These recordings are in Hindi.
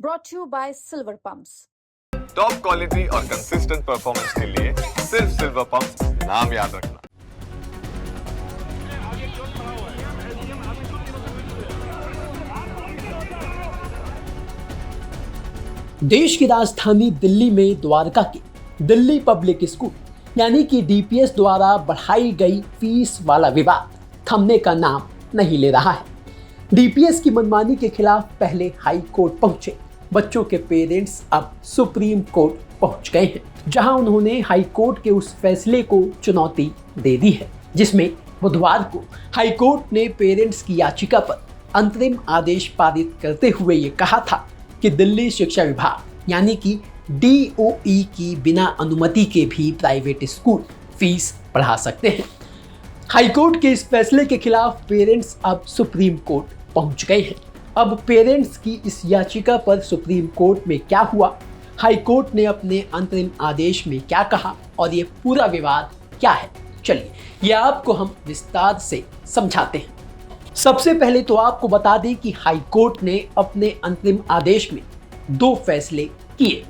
brought to you by Silver Pumps. Top quality और कंसिस्टेंट परफॉर्मेंस के लिए सिर्फ सिल्वर पंप्स नाम याद रखना। देश की राजधानी दिल्ली में द्वारका के दिल्ली पब्लिक स्कूल यानी कि डीपीएस द्वारा बढ़ाई गई फीस वाला विवाद थमने का नाम नहीं ले रहा है। डीपीएस की मनमानी के खिलाफ पहले हाई कोर्ट पहुंचे बच्चों के पेरेंट्स अब सुप्रीम कोर्ट पहुंच गए हैं, जहां उन्होंने हाई कोर्ट के उस फैसले को चुनौती दे दी है जिसमें बुधवार को हाई कोर्ट ने पेरेंट्स की याचिका पर अंतरिम आदेश पारित करते हुए ये कहा था कि दिल्ली शिक्षा विभाग यानी कि डीओई की बिना अनुमति के भी प्राइवेट स्कूल फीस बढ़ा सकते हैं। हाईकोर्ट के इस फैसले के खिलाफ पेरेंट्स अब सुप्रीम कोर्ट पहुंच गए हैं। अब पेरेंट्स की इस याचिका पर सुप्रीम कोर्ट में क्या हुआ, हाईकोर्ट ने अपने अंतरिम आदेश में क्या कहा और ये पूरा विवाद क्या है, चलिए ये आपको हम विस्तार से समझाते हैं। सबसे पहले तो आपको बता दें कि हाईकोर्ट ने अपने अंतरिम आदेश में दो फैसले किए।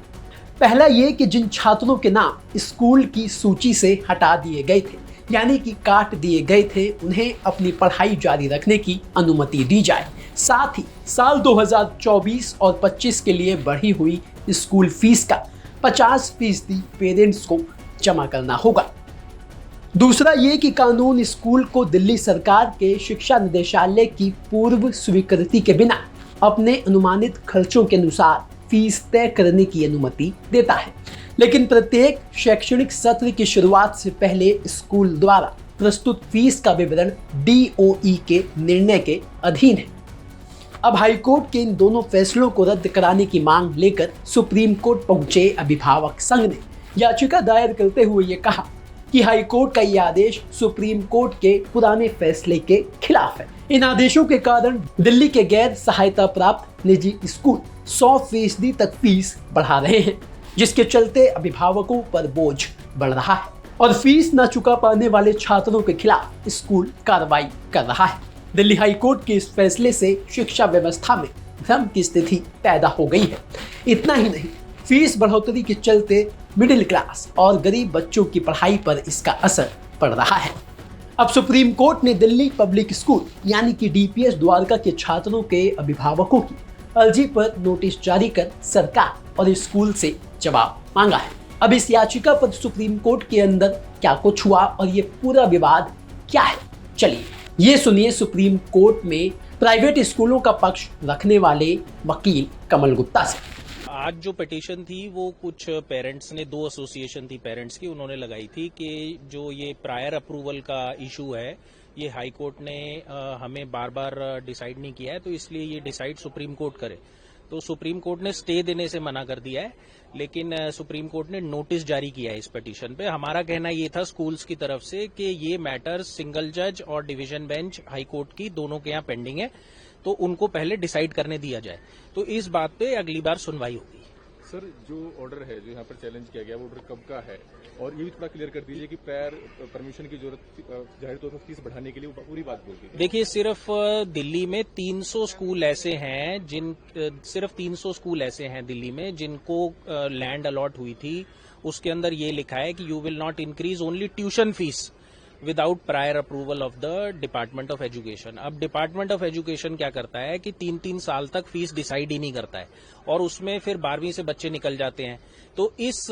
पहला ये कि जिन छात्रों के नाम स्कूल की सूची से हटा दिए गए थे यानी कि काट दिए गए थे, उन्हें अपनी पढ़ाई जारी रखने की अनुमति दी जाए। साथ ही साल 2024 और 25 के लिए बढ़ी हुई स्कूल फीस का 50% पेरेंट्स को जमा करना होगा। दूसरा ये कि कानून स्कूल को दिल्ली सरकार के शिक्षा निदेशालय की पूर्व स्वीकृति के बिना अपने अनुमानित खर्चों के अनुसार फीस तय करने की अनुमति देता है, लेकिन प्रत्येक शैक्षणिक सत्र की शुरुआत से पहले स्कूल द्वारा प्रस्तुत फीस का विवरण डीओई के निर्णय के अधीन है। अब हाईकोर्ट के इन दोनों फैसलों को रद्द कराने की मांग लेकर सुप्रीम कोर्ट पहुंचे अभिभावक संघ ने याचिका दायर करते हुए ये कहा कि हाईकोर्ट का ये आदेश सुप्रीम कोर्ट के पुराने फैसले के खिलाफ है। इन आदेशों के कारण दिल्ली के गैर सहायता प्राप्त निजी स्कूल 100% तक फीस बढ़ा रहे हैं, जिसके चलते अभिभावकों पर बोझ बढ़ रहा है और फीस न चुका पाने वाले छात्रों के खिलाफ स्कूल कार्रवाई कर रहा है। दिल्ली हाईकोर्ट के इस फैसले से शिक्षा व्यवस्था में भ्रम की स्थिति पैदा हो गई है। इतना ही नहीं, फीस बढ़ोतरी के चलते मिडिल क्लास और गरीब बच्चों की पढ़ाई पर इसका असर पड़ रहा है। अब सुप्रीम कोर्ट ने दिल्ली पब्लिक स्कूल यानी कि डीपीएस द्वारका के छात्रों के अभिभावकों की अर्जी पर नोटिस जारी कर सरकार और स्कूल से जवाब मांगा है। अब इस याचिका पर सुप्रीम कोर्ट के अंदर क्या कुछ हुआ और ये पूरा विवाद क्या है, चलिए ये सुनिए सुप्रीम कोर्ट में प्राइवेट स्कूलों का पक्ष रखने वाले वकील कमल गुप्ता से। आज जो पिटीशन थी वो कुछ पेरेंट्स ने, दो एसोसिएशन थी पेरेंट्स की, उन्होंने लगाई थी कि जो ये प्रायर अप्रूवल का इशू है ये हाई कोर्ट ने हमें बार बार डिसाइड नहीं किया है, तो इसलिए ये डिसाइड सुप्रीम कोर्ट करे। तो सुप्रीम कोर्ट ने स्टे देने से मना कर दिया है, लेकिन सुप्रीम कोर्ट ने नोटिस जारी किया है इस पिटीशन पे। हमारा कहना ये था स्कूल्स की तरफ से कि ये मैटर सिंगल जज और डिवीजन बेंच हाई कोर्ट की दोनों के यहाँ पेंडिंग है, तो उनको पहले डिसाइड करने दिया जाए। तो इस बात पे अगली बार सुनवाई होगी। सर, जो ऑर्डर है, जो यहाँ पर चैलेंज किया गया, वो ऑर्डर कब का है? और ये भी थोड़ा क्लियर कर दीजिए कि प्रायर परमिशन की जरूरत जाहिर तौर पर फीस बढ़ाने के लिए वो पूरी बात बोलती है। देखिए, सिर्फ दिल्ली में 300 स्कूल ऐसे हैं सिर्फ 300 स्कूल ऐसे हैं दिल्ली में जिनको लैंड अलॉट हुई थी। उसके अंदर ये लिखा है कि you will not increase only tuition fees without prior approval of the department of education. अब डिपार्टमेंट ऑफ एजुकेशन क्या करता है कि 3-3 साल तक फीस डिसाइड ही नहीं करता है और उसमें फिर 12वीं से बच्चे निकल जाते हैं। तो इस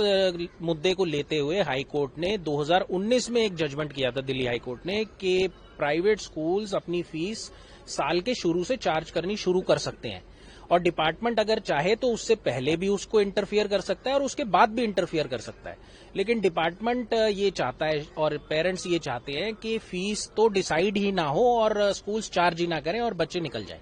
मुद्दे को लेते हुए हाई कोर्ट ने 2019 में एक जजमेंट किया था, दिल्ली हाई कोर्ट ने, कि प्राइवेट स्कूल्स अपनी फीस साल के शुरू से चार्ज करनी शुरू कर सकते हैं और डिपार्टमेंट अगर चाहे तो उससे पहले भी उसको इंटरफियर कर सकता है और उसके बाद भी इंटरफियर कर सकता है। लेकिन डिपार्टमेंट ये चाहता है और पेरेंट्स ये चाहते हैं कि फीस तो डिसाइड ही ना हो और स्कूल्स चार्ज ही ना करें और बच्चे निकल जाएं।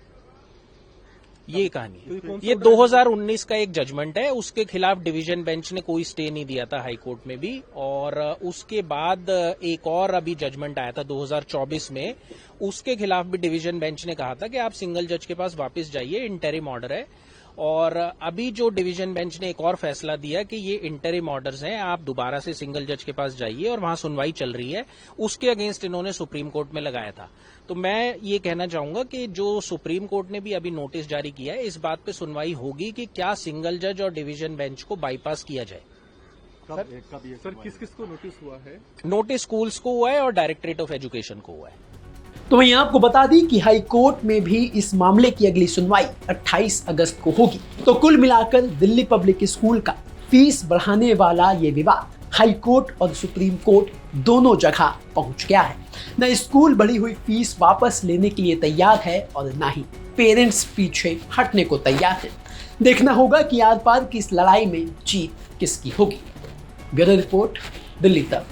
ये कहानी है। ये 2019 का एक जजमेंट है, उसके खिलाफ डिवीजन बेंच ने कोई स्टे नहीं दिया था हाई कोर्ट में भी, और उसके बाद एक और अभी जजमेंट आया था 2024 में, उसके खिलाफ भी डिवीजन बेंच ने कहा था कि आप सिंगल जज के पास वापस जाइए, इंटरिम ऑर्डर है और अभी जो डिवीजन बेंच ने एक और फैसला दिया कि ये इंटरिम ऑर्डर्स हैं, आप दोबारा से सिंगल जज के पास जाइए और वहां सुनवाई चल रही है, उसके अगेंस्ट इन्होंने सुप्रीम कोर्ट में लगाया था। तो मैं ये कहना चाहूंगा कि जो सुप्रीम कोर्ट ने भी अभी नोटिस जारी किया है, इस बात पे सुनवाई होगी कि क्या सिंगल जज और डिवीजन बेंच को बाईपास किया जाए। सर किस किस को नोटिस हुआ है? नोटिस स्कूल्स को हुआ है और डायरेक्टरेट ऑफ एजुकेशन को हुआ है। तो वहीं आपको बता दी कि हाई कोर्ट में भी इस मामले की अगली सुनवाई 28 अगस्त को होगी। तो कुल मिलाकर दिल्ली पब्लिक स्कूल का फीस बढ़ाने वाला ये विवाद हाई कोर्ट और सुप्रीम कोर्ट दोनों जगह पहुंच गया है। न स्कूल बढ़ी हुई फीस वापस लेने के लिए तैयार है और न ही पेरेंट्स पीछे हटने को तैयार है। देखना होगा कि आर पार की इस लड़ाई में जीत किसकी होगी। ब्यूरो रिपोर्ट, दिल्ली तक।